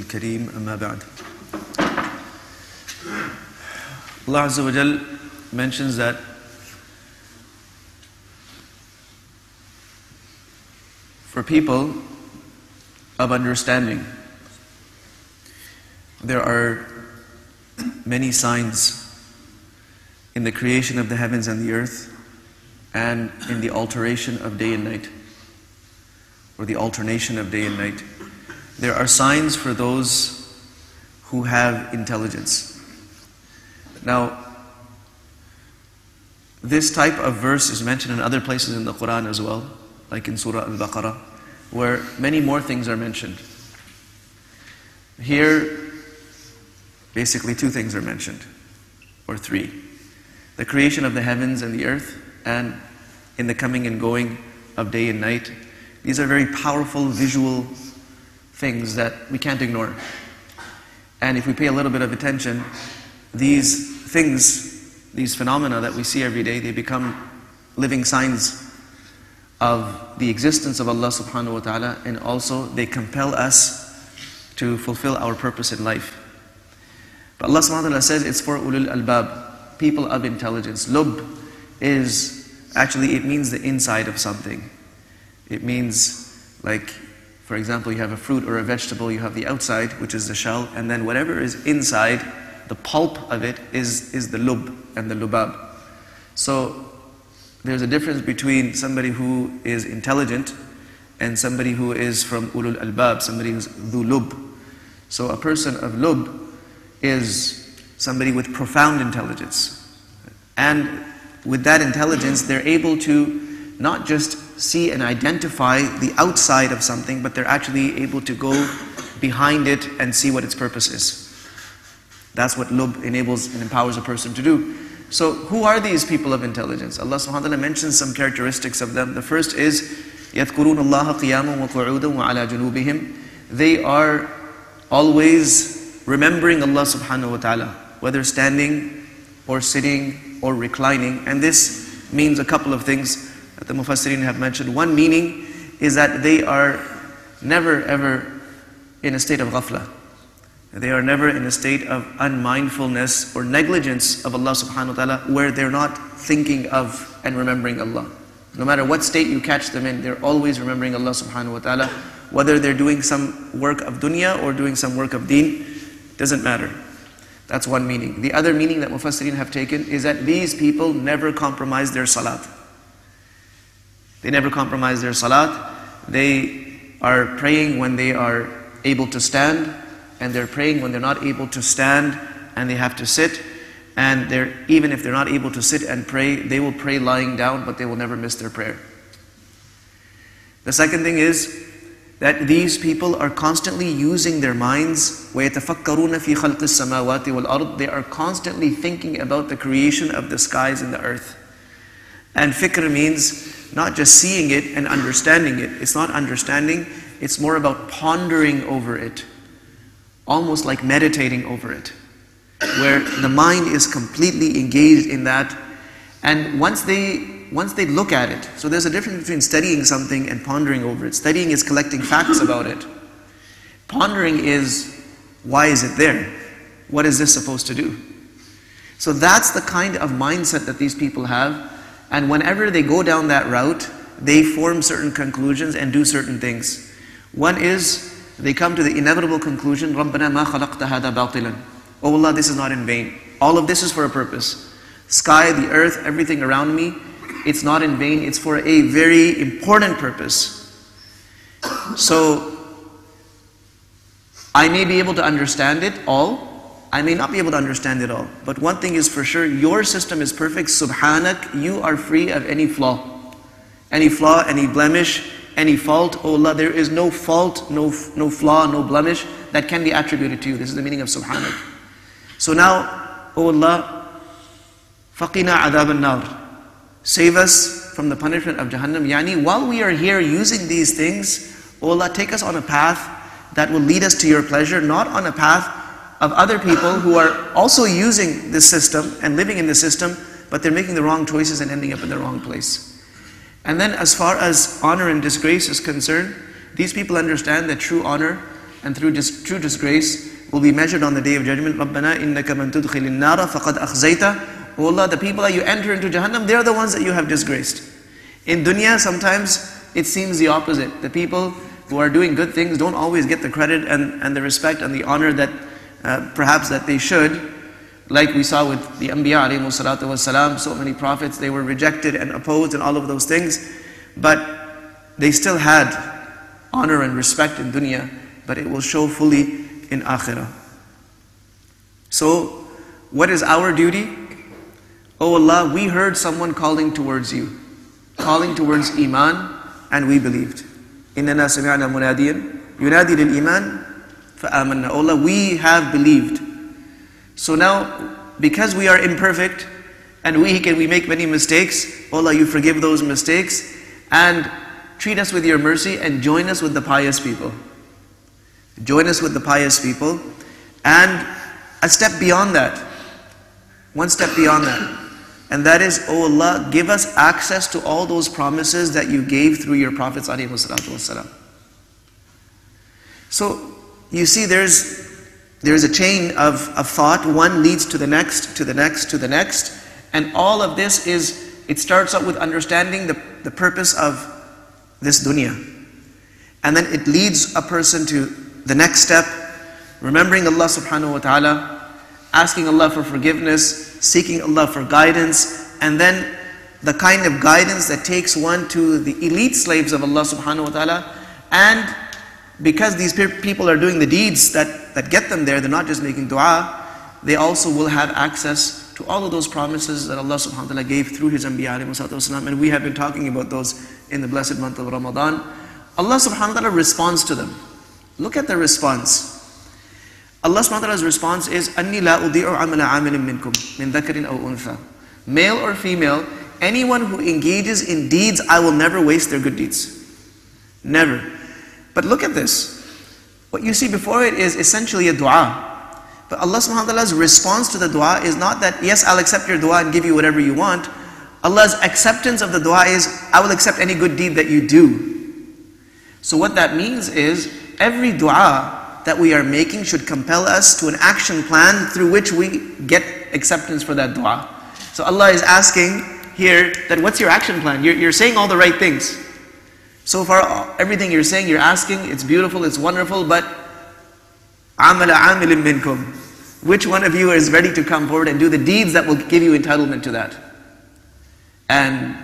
الكريم أما بعد. Allah Azza wa Jal mentions that for people of understanding, there are many signs in the creation of the heavens and the earth and in the alteration of day and night, or the alternation of day and night. There are signs for those who have intelligence. Now, this type of verse is mentioned in other places in the Quran as well, like in Surah Al-Baqarah, where many more things are mentioned. Here, basically two things are mentioned, or three. The creation of the heavens and the earth, and in the coming and going of day and night. These are very powerful visual things that we can't ignore. And if we pay a little bit of attention, these things, these phenomena that we see every day, they become living signs of the existence of Allah subhanahu wa ta'ala, and also they compel us to fulfill our purpose in life. But Allah subhanahu wa ta'ala says it's for ulul albab, people of intelligence. Lub is, actually it means the inside of something. It means, like, for example, you have a fruit or a vegetable, you have the outside, which is the shell, and then whatever is inside, the pulp of it is the lub and the lubab. So there's a difference between somebody who is intelligent and somebody who is from ulul albab, somebody who's dhu lub. So a person of lub is somebody with profound intelligence. And with that intelligence, they're able to not just see and identify the outside of something, but they're actually able to go behind it and see what its purpose is. That's what lub enables and empowers a person to do. So who are these people of intelligence? Allah subhanahu wa ta'ala mentions some characteristics of them. The first is يَذْكُرُونَ اللَّهَ قِيَامًا وَقُعُودًا وَعَلَى جُنُوبِهِمْ. They are always remembering Allah subhanahu wa ta'ala, whether standing or sitting or reclining. And this means a couple of things that the Mufassirin have mentioned. One meaning is that they are never ever in a state of ghafla. They are never in a state of unmindfulness or negligence of Allah subhanahu wa ta'ala, where they're not thinking of and remembering Allah. No matter what state you catch them in, they're always remembering Allah subhanahu wa ta'ala. Whether they're doing some work of dunya or doing some work of deen, doesn't matter. That's one meaning. The other meaning that Mufassirin have taken is that these people never compromise their salat. They never compromise their salat. They are praying when they are able to stand, and they're praying when they're not able to stand and they have to sit. And even if they're not able to sit and pray, they will pray lying down, but they will never miss their prayer. The second thing is that these people are constantly using their minds. وَيَتَفَكَّرُونَ فِي خَلْقِ السَّمَاوَاتِ وَالْأَرْضِ. They are constantly thinking about the creation of the skies and the earth. And fikr means not just seeing it and understanding it. It's not understanding, it's more about pondering over it. Almost like meditating over it, where the mind is completely engaged in that. And once they look at it, so there's a difference between studying something and pondering over it. Studying is collecting facts about it. Pondering is, why is it there? What is this supposed to do? So that's the kind of mindset that these people have. And whenever they go down that route, they form certain conclusions and do certain things. One is, they come to the inevitable conclusion, رَبَّنَا مَا خَلَقْتَ هَذَا بَاطِلًا. Oh Allah, this is not in vain. All of this is for a purpose. Sky, the earth, everything around me, it's not in vain. It's for a very important purpose. So, I may be able to understand it all. I may not be able to understand it all. But one thing is for sure, your system is perfect. Subhanak, you are free of any flaw. Any flaw, any blemish, any fault. Oh Allah, there is no fault, no flaw, no blemish that can be attributed to you. This is the meaning of Subhanak. So now, oh Allah, faqina adhab al-nar. Save us from the punishment of Jahannam. Yani, while we are here using these things, oh Allah, take us on a path that will lead us to your pleasure, not on a path of other people who are also using this system and living in the system, but they're making the wrong choices and ending up in the wrong place. And then as far as honor and disgrace is concerned, these people understand that true honor and through true disgrace will be measured on the Day of Judgment. رَبَّنَا إِنَّكَ مَن تُدْخِلِ النَّارَ فَقَدْ أَخْزَيْتَ. Oh Allah, the people that you enter into Jahannam, they are the ones that you have disgraced. In dunya, sometimes it seems the opposite. The people who are doing good things don't always get the credit and the respect and the honor that perhaps that they should. Like we saw with the Anbiya alayhimu salatu wassalam, so many prophets, they were rejected and opposed and all of those things. But they still had honor and respect in dunya, but it will show fully in akhirah. So, what is our duty? Oh Allah, we heard someone calling towards you, calling towards Iman, and we believed. إِنَّنَا سَمِعْنَا مُنَادِيًا يُنَادِي لِلْإِيمَانِ فَآمَنَّا. Oh Allah, we have believed. So now, because we are imperfect, and we make many mistakes, oh Allah, you forgive those mistakes, and treat us with your mercy, and join us with the pious people. Join us with the pious people, and a step beyond that, one step beyond that, and that is, oh Allah, give us access to all those promises that you gave through your prophets alayhimu salatu wassalam. So, you see there's a chain of thought, one leads to the next, to the next, to the next, and all of this it starts out with understanding the purpose of this dunya. And then it leads a person to the next step, remembering Allah subhanahu wa ta'ala, asking Allah for forgiveness, seeking Allah for guidance, and then the kind of guidance that takes one to the elite slaves of Allah subhanahu wa ta'ala. And because these people are doing the deeds that get them there, they're not just making dua, they also will have access to all of those promises that Allah subhanahu wa ta'ala gave through His Anbiya alayhi salatu wasalam. And we have been talking about those in the blessed month of Ramadan. Allah subhanahu wa ta'ala responds to them. Look at the response. Allah subhanahu wa ta'ala's response is, أَنِّي لَا أُضِيعُ عَمَلَ عَامِلٍ مِّنْكُمْ مِنْ ذَكَرٍ أَوْ أُنْثَى. Male or female, anyone who engages in deeds, I will never waste their good deeds. Never. But look at this. What you see before it is essentially a dua. But Allah subhanahu wa ta'ala's response to the dua is not that, yes, I'll accept your dua and give you whatever you want. Allah's acceptance of the dua is, I will accept any good deed that you do. So what that means is, every dua that we are making should compel us to an action plan through which we get acceptance for that dua. So Allah is asking here that what's your action plan? You're saying all the right things. So far, everything you're saying, you're asking, it's beautiful, it's wonderful, but عَمَلَ عَامِلٍ مِّنْكُمْ. Which one of you is ready to come forward and do the deeds that will give you entitlement to that? And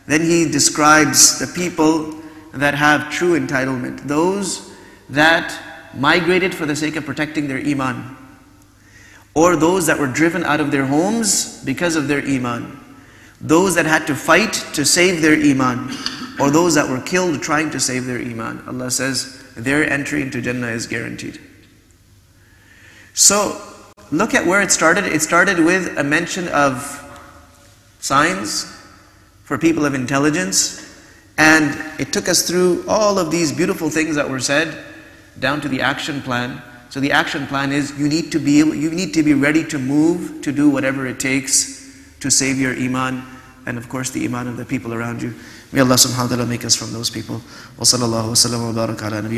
then He describes the people that have true entitlement. Those that migrated for the sake of protecting their iman. Or those that were driven out of their homes because of their iman. Those that had to fight to save their iman. Or those that were killed trying to save their iman. Allah says, their entry into Jannah is guaranteed. So, look at where it started. It started with a mention of signs for people of intelligence. And it took us through all of these beautiful things that were said, down to the action plan. So the action plan is, you need to be ready to move, to do whatever it takes to save your iman, and of course the iman of the people around you. May Allah subhanahu wa ta'ala make us from those people. Wa sallallahu wa sallam wa barak ala nabiyyina